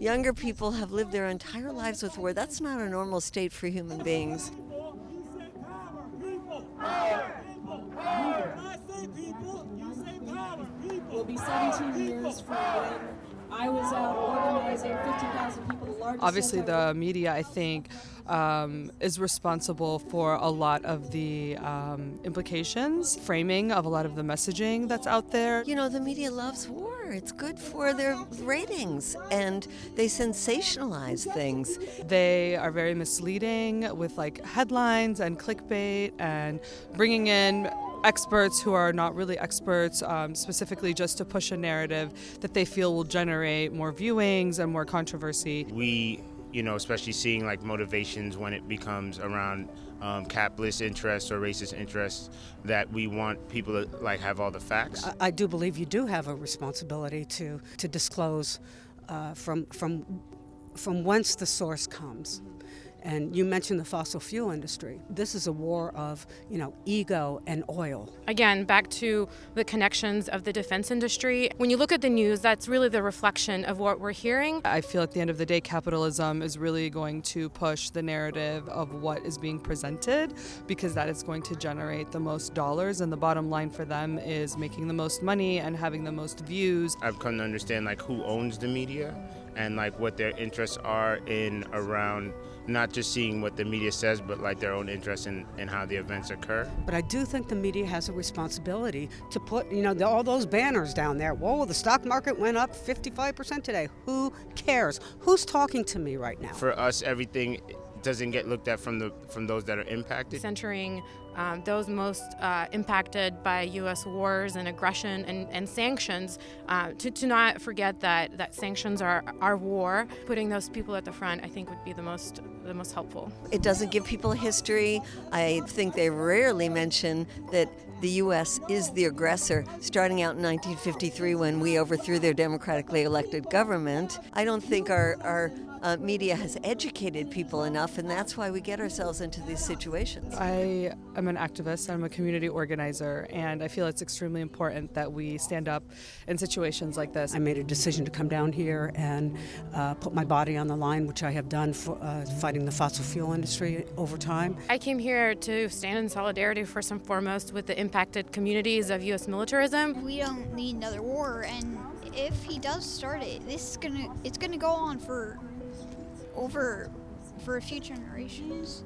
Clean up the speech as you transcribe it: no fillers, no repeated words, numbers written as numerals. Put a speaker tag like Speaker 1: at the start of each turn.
Speaker 1: Younger people have lived their entire lives with war. That's not a normal state for human beings.
Speaker 2: Will be 17 years from when I was out organizing 50,000 people, the largest.
Speaker 3: Obviously, the media, I think, is responsible for a lot of the implications, framing of a lot of the messaging that's out there.
Speaker 1: You know, the media loves war. It's good for their ratings, and they sensationalize things.
Speaker 3: They are very misleading with like headlines and clickbait and bringing in experts who are not really experts, specifically just to push a narrative that they feel will generate more viewings and more controversy.
Speaker 4: We, especially seeing like motivations when it becomes around capitalist interests or racist interests, that we want people to like have all the facts.
Speaker 5: I do believe you do have a responsibility to disclose from whence the source comes. And you mentioned the fossil fuel industry. This is a war of, ego and oil.
Speaker 6: Again, back to the connections of the defense industry. When you look at the news, that's really the reflection of what we're hearing.
Speaker 3: I feel at the end of the day, capitalism is really going to push the narrative of what is being presented, because that is going to generate the most dollars, and the bottom line for them is making the most money and having the most views.
Speaker 4: I've come to understand like who owns the media and like what their interests are in around not just seeing what the media says, but like their own interest in how the events occur.
Speaker 5: But I do think the media has a responsibility to put, all those banners down there. Whoa, the stock market went up 55% today. Who cares? Who's talking to me right now?
Speaker 4: For us, everything doesn't get looked at from those that are impacted.
Speaker 6: Centering those most impacted by U.S. wars and aggression and sanctions, to not forget that sanctions are war. Putting those people at the front, I think, would be the most helpful.
Speaker 1: It doesn't give people a history. I think they rarely mention that the U.S. is the aggressor, starting out in 1953 when we overthrew their democratically elected government. I don't think our media has educated people enough, and that's why we get ourselves into these situations.
Speaker 3: I am an activist, I'm a community organizer, and I feel it's extremely important that we stand up in situations like this.
Speaker 5: I made a decision to come down here and put my body on the line, which I have done for fighting the fossil fuel industry over time.
Speaker 6: I came here to stand in solidarity first and foremost with the impacted communities of U.S. militarism.
Speaker 7: We don't need another war, and if he does start it, it's gonna go on for future generations.